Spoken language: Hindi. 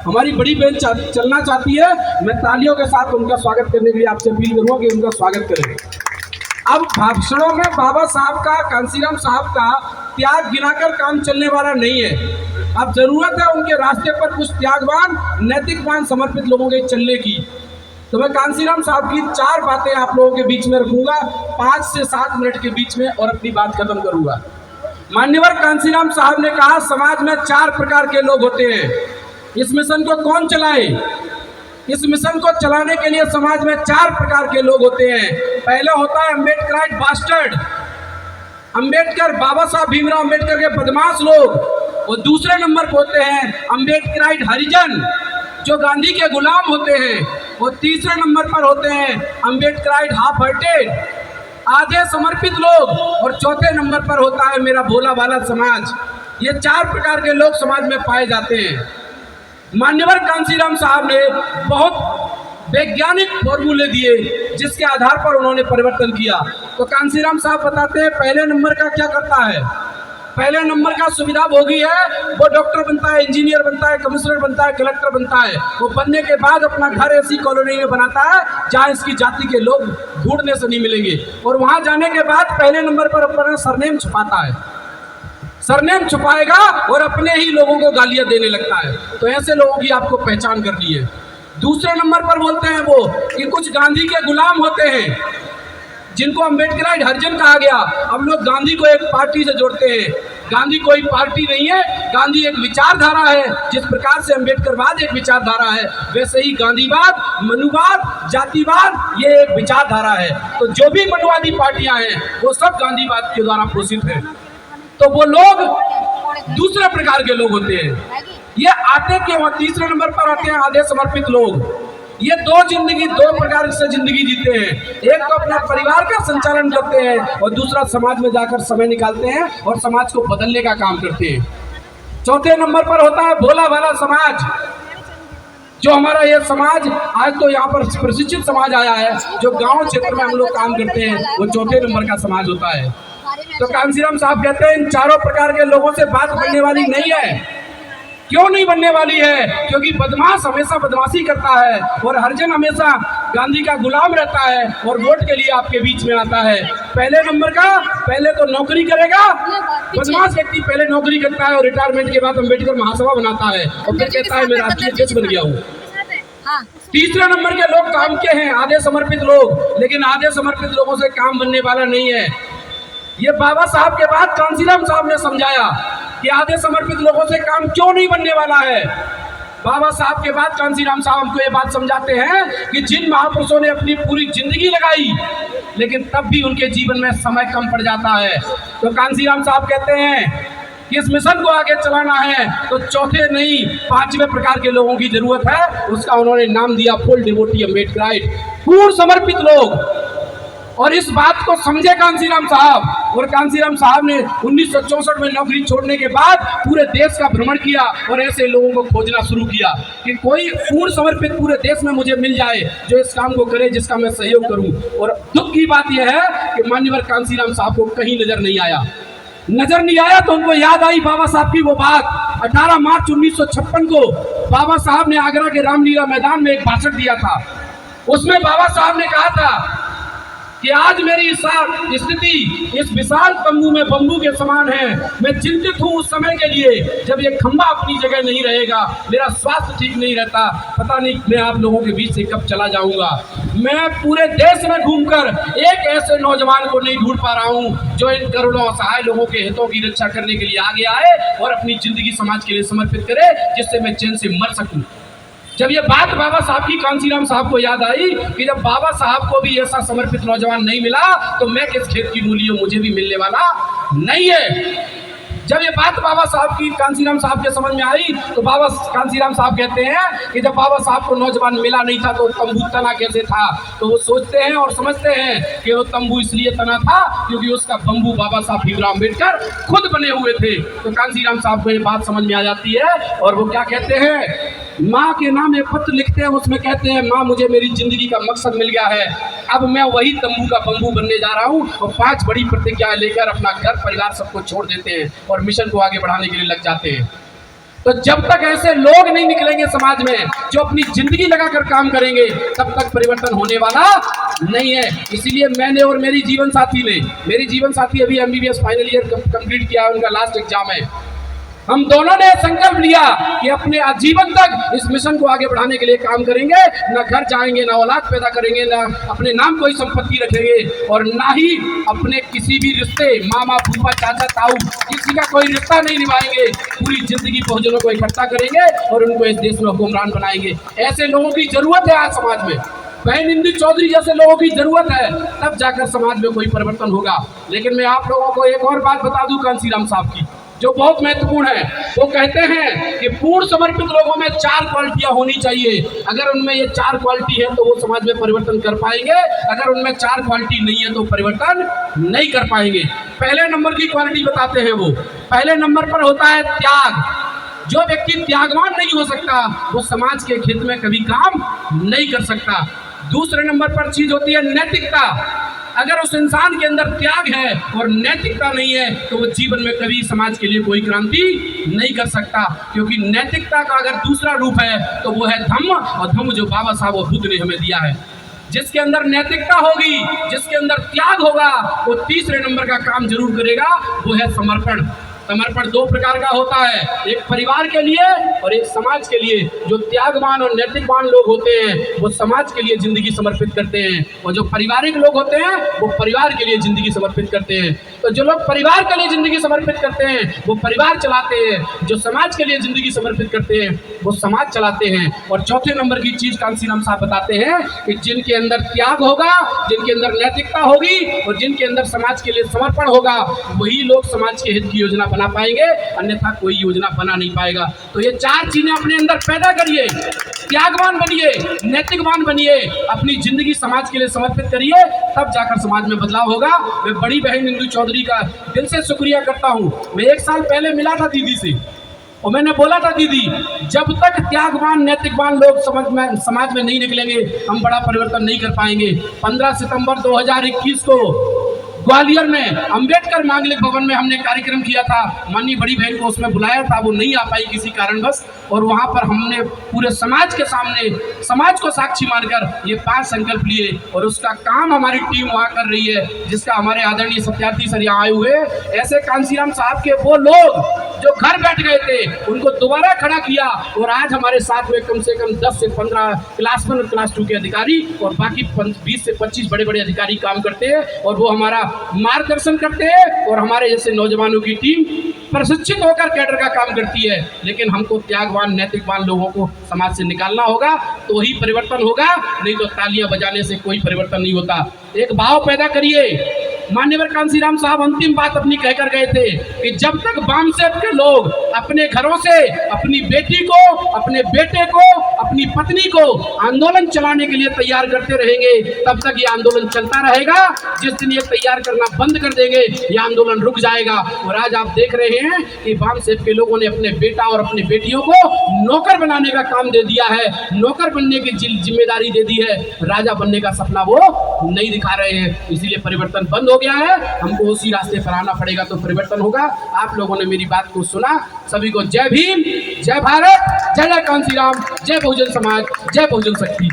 हमारी बड़ी बहन चलना चाहती है। मैं तालियों के साथ उनका स्वागत करने के लिए आपसे अपील करूँगा कि उनका स्वागत करें। अब भाषणों में बाबा साहब का, कांसीराम साहब का त्याग गिनाकर काम चलने वाला नहीं है। अब जरूरत है उनके रास्ते पर कुछ त्यागवान, नैतिकवान, समर्पित लोगों के चलने की। तो मैं कांसीराम साहब की 4 बातें आप लोगों के बीच में रखूंगा 5 से 7 मिनट के बीच में और अपनी बात खत्म करूंगा। मान्यवर कांसीराम साहब ने कहा समाज में 4 प्रकार के लोग होते हैं। इस मिशन को कौन चलाए? इस मिशन को चलाने के लिए समाज में 4 प्रकार के लोग होते हैं। पहला होता है अम्बेडकराइट बास्टर्ड, अम्बेडकर, बाबा साहब भीमराव अम्बेडकर के बदमाश लोग। और दूसरे नंबर पर होते हैं अम्बेडकराइट हरिजन, जो गांधी के गुलाम होते हैं। और तीसरे नंबर पर होते हैं अम्बेडकराइट हाफ हार्टेड, आधे समर्पित लोग। और चौथे नंबर पर होता है मेरा भोला भाला समाज। ये 4 प्रकार के लोग समाज में पाए जाते हैं। मान्यवर कांसीराम साहब ने बहुत वैज्ञानिक फॉर्मूले दिए जिसके आधार पर उन्होंने परिवर्तन किया। तो कांसीराम साहब बताते हैं पहले नंबर का क्या करता है। पहले नंबर का सुविधा भोगी है, वो डॉक्टर बनता है, इंजीनियर बनता है, कमिश्नर बनता है, कलेक्टर बनता है। वो बनने के बाद अपना घर ऐसी कॉलोनी में बनाता है जहाँ इसकी जाति के लोग ढूंढने से नहीं मिलेंगे। और वहाँ जाने के बाद पहले नंबर पर अपना सरनेम छुपाता है, सरनेम छुपाएगा और अपने ही लोगों को गालियां देने लगता है। तो ऐसे लोगों की आपको पहचान करनी है। दूसरे नंबर पर बोलते हैं वो कि कुछ गांधी के गुलाम होते हैं जिनको अम्बेडकराइट हरिजन कहा गया। हम लोग गांधी को एक पार्टी से जोड़ते हैं। गांधी कोई पार्टी नहीं है, गांधी एक विचारधारा है। जिस प्रकार से अम्बेडकरवाद एक विचारधारा है, वैसे ही गांधीवाद, मनुवाद, जातिवाद ये एक विचारधारा है। तो जो भी मनुवादी पार्टियां हैं वो सब गांधीवाद के द्वारा पोषित है। तो वो लोग दूसरे प्रकार के लोग होते हैं। ये आते क्यों? तीसरे नंबर पर आते हैं आधे समर्पित लोग। ये दो प्रकार से जिंदगी जीते हैं। एक तो अपना परिवार का संचालन करते हैं और दूसरा समाज में जाकर समय निकालते हैं और समाज को बदलने का काम करते हैं। चौथे नंबर पर होता है भोला भाला समाज। जो हमारा ये समाज आज तो यहाँ पर प्रशिक्षित समाज आया है, जो गांव क्षेत्र में हम लोग काम करते हैं, वो चौथे नंबर का समाज होता है। तो कांसीराम साहब कहते हैं इन 4 प्रकार के लोगों से बात बनने वाली नहीं है। क्यों नहीं बनने वाली है? क्योंकि बदमाश हमेशा बदमाशी करता है और हरिजन हमेशा गांधी का गुलाम रहता है और वोट के लिए आपके बीच में आता है। पहले नंबर का पहले तो नौकरी करेगा, बदमाश व्यक्ति पहले नौकरी करता है और रिटायरमेंट के बाद अम्बेडकर महासभा बनाता है और फिर कहता है मैं राष्ट्रीय अध्यक्ष बन गया हूँ। तीसरे नंबर के लोग काम के हैं, आधे समर्पित लोग। लेकिन आधे समर्पित लोगों से काम बनने वाला नहीं है। ये बाबा साहब के बाद कांसीराम साहब ने समझाया कि आधे समर्पित लोगों से काम क्यों नहीं बनने वाला है। बाबा साहब के बाद कांसीराम साहब हमको ये बात समझाते हैं कि जिन महापुरुषों ने अपनी पूरी जिंदगी लगाई लेकिन तब भी उनके जीवन में समय कम पड़ जाता है। तो कांसीराम साहब कहते हैं कि इस मिशन को आगे चलाना है तो चौथे नहीं 5वें प्रकार के लोगों की जरूरत है। उसका उन्होंने नाम दिया फुल डिवोटी अम्बेडकराइट, पूर्ण समर्पित लोग। और इस बात को समझे कांसीराम साहब। और कांसीराम साहब ने 1964 में नौकरी छोड़ने के बाद पूरे देश का भ्रमण किया और ऐसे लोगों को खोजना शुरू किया कि कोई पूर्ण समर्पित पूरे देश में मुझे मिल जाए जो इस काम को करे, जिसका मैं सहयोग करूं। और दुख की बात यह है कि मान्यवर कांसीराम साहब को कहीं नजर नहीं आया। तो उनको याद आई बाबा साहब की वो बात। 18 मार्च 1956 को बाबा साहब ने आगरा के रामलीला मैदान में एक भाषण दिया था। उसमें बाबा साहब ने कहा था कि आज मेरी स्थिति इस विशाल तंबू में बंबू के समान है। मैं चिंतित हूँ उस समय के लिए जब ये खंबा अपनी जगह नहीं रहेगा। मेरा स्वास्थ्य ठीक नहीं रहता, पता नहीं मैं आप लोगों के बीच से कब चला जाऊंगा। मैं पूरे देश में घूमकर एक ऐसे नौजवान को नहीं ढूंढ पा रहा हूँ जो इन करोड़ों असहाय लोगों के हितों की रक्षा करने के लिए आगे आए और अपनी जिंदगी समाज के लिए समर्पित करे, जिससे मैं चैन से मर सकूं। जब ये बात बाबा साहब की कांसीराम साहब को याद आई कि जब बाबा साहब को भी ऐसा समर्पित नौजवान नहीं मिला तो मैं किस खेत की मूली हूं, मुझे भी मिलने वाला नहीं है। जब ये बात बाबा साहब की कांसीराम साहब के समझ में आई तो बाबा कांसीराम साहब कहते हैं कि जब बाबा साहब को नौजवान मिला नहीं था तो तंबू तना कैसे था। तो वो सोचते हैं और समझते हैं कि वो तंबू इसलिए तना था क्योंकि उसका बंबू बाबा साहब भीमराव अम्बेडकर खुद बने हुए थे। तो कांसीराम साहब को ये बात समझ में आ जाती है और वो क्या कहते हैं, माँ के नाम एक पत्र लिखते हैं, उसमें कहते हैं माँ मुझे मेरी जिंदगी का मकसद मिल गया है, अब मैं वही तंबू का बंबू बनने जा रहा हूँ। और 5 बड़ी प्रतिज्ञाएं लेकर अपना घर परिवार सबको छोड़ देते हैं और मिशन को आगे बढ़ाने के लिए लग जाते हैं। तो जब तक ऐसे लोग नहीं निकलेंगे समाज में जो अपनी जिंदगी लगाकर काम करेंगे, तब तक परिवर्तन होने वाला नहीं है। इसीलिए मैंने और मेरी जीवन साथी अभी एमबीबीएस फाइनल ईयर कंप्लीट किया, उनका लास्ट एग्जाम है। हम दोनों ने संकल्प लिया कि अपने आजीवन तक इस मिशन को आगे बढ़ाने के लिए काम करेंगे। ना घर जाएंगे, ना औलाद पैदा करेंगे, ना अपने नाम कोई संपत्ति रखेंगे, और ना ही अपने किसी भी रिश्ते, मामा, फूफा, चाचा, ताऊ, किसी का कोई रिश्ता नहीं निभाएंगे। पूरी जिंदगी बहुजनों को इकट्ठा करेंगे और उनको इस देश में हुक्मरान बनाएंगे। ऐसे लोगों की जरूरत है आज समाज में। बहन इंदु चौधरी जैसे लोगों की जरूरत है, तब जाकर समाज में कोई परिवर्तन होगा। लेकिन मैं आप लोगों को एक और बात बता दूं कांसीराम साहब की, जो बहुत महत्वपूर्ण है। वो कहते हैं कि पूर्ण समर्पित लोगों में 4 क्वालिटियां होनी चाहिए। अगर उनमें ये 4 क्वालिटी है तो वो समाज में परिवर्तन कर पाएंगे। अगर उनमें 4 क्वालिटी नहीं है तो परिवर्तन नहीं कर पाएंगे। पहले नंबर की क्वालिटी बताते हैं वो। पहले नंबर पर होता है त्याग। जो व्यक्ति त्यागवान नहीं हो सकता वो समाज के हित में कभी काम नहीं कर सकता। दूसरे नंबर पर चीज होती है नैतिकता। अगर उस इंसान के अंदर त्याग है और नैतिकता नहीं है तो वो जीवन में कभी समाज के लिए कोई क्रांति नहीं कर सकता, क्योंकि नैतिकता का अगर दूसरा रूप है तो वो है धम्म, और धम्म जो बाबा साहब और बुद्ध ने हमें दिया है। जिसके अंदर नैतिकता होगी, जिसके अंदर त्याग होगा, वो तीसरे नंबर का काम जरूर करेगा, वो है समर्पण। समर्पण 2 प्रकार का होता है, एक परिवार के लिए और एक समाज के लिए। जो त्यागवान और नैतिकवान लोग होते हैं वो समाज के लिए जिंदगी समर्पित करते हैं, और जो पारिवारिक लोग होते हैं वो परिवार के लिए जिंदगी समर्पित करते हैं। तो जो लोग परिवार के लिए जिंदगी समर्पित करते हैं वो परिवार चलाते हैं, जो समाज के लिए जिंदगी समर्पित करते हैं वो समाज चलाते हैं। और चौथे नंबर की चीज कांसीराम साहब बताते हैं कि जिनके अंदर त्याग होगा, जिनके अंदर नैतिकता होगी और जिनके अंदर समाज के लिए समर्पण होगा, वही लोग समाज के हित की योजना बना पाएंगे, अन्यथा कोई योजना बना नहीं पाएगा। तो ये 4 चीजें अपने अंदर पैदा करिए। त्यागवान बनिए, नैतिकवान बनिए, अपनी जिंदगी समाज के लिए समर्पित करिए, तब जाकर समाज में बदलाव होगा। मैं बड़ी बहन इंदु चौधरी का दिल से शुक्रिया करता हूं। मैं 1 साल पहले मिला था दीदी से और मैंने बोला था, दीदी जब तक त्यागवान नैतिकवान लोग समाज में नहीं निकलेंगे हम बड़ा परिवर्तन नहीं कर पाएंगे। 15 सितंबर 2021 को ग्वालियर में अंबेडकर मांगलिक भवन में हमने कार्यक्रम किया था। माननीय बड़ी बहन को उसमें बुलाया था, वो नहीं आ पाई किसी कारणवश, और वहां पर हमने पूरे समाज के सामने, समाज को साक्षी मानकर ये 5 संकल्प लिए, और उसका काम हमारी टीम वहां कर रही है, जिसका हमारे आदरणीय सत्यार्थी सर यहाँ आए हुए। ऐसे कांसीराम साहब के वो लोग जो घर बैठ गए थे उनको दोबारा खड़ा किया, और आज हमारे साथ में कम से कम 10 से 15 क्लास 1 और क्लास 2 के अधिकारी और बाकी 20 से 25 बड़े बड़े अधिकारी काम करते हैं, और वो हमारा मार्गदर्शन करते हैं, और हमारे जैसे नौजवानों की टीम प्रशिक्षित होकर कैडर का काम करती है। लेकिन हमको त्यागवान नैतिकवान लोगों को समाज से निकालना होगा, तो ही परिवर्तन होगा, नहीं तो तालियां बजाने से कोई परिवर्तन नहीं होता। एक भाव पैदा करिए। मान्यवर कांसीराम साहब अंतिम बात अपनी कहकर गए थे कि जब तक वामसेप के लोग अपने घरों से अपनी बेटी को, अपने बेटे को, अपनी पत्नी को आंदोलन चलाने के लिए तैयार करते रहेंगे, तब तक ये आंदोलन चलता रहेगा। जिस दिन ये तैयार करना बंद कर देंगे ये आंदोलन रुक जाएगा। और आज आप देख रहे हैं कि वामसेप के लोगों ने अपने बेटा और अपनी बेटियों को नौकर बनाने का काम दे दिया है, नौकर बनने की जिम्मेदारी दे दी है, राजा बनने का सपना वो नहीं दिखा रहे हैं। इसीलिए परिवर्तन बंद हो गया है, हमको उसी रास्ते पर आना पड़ेगा तो परिवर्तन होगा। आप लोगों ने मेरी बात को सुना, सभी को जय भीम, जय भारत, जय जय कांसीराम, जय बहुजन समाज, जय बहुजन शक्ति।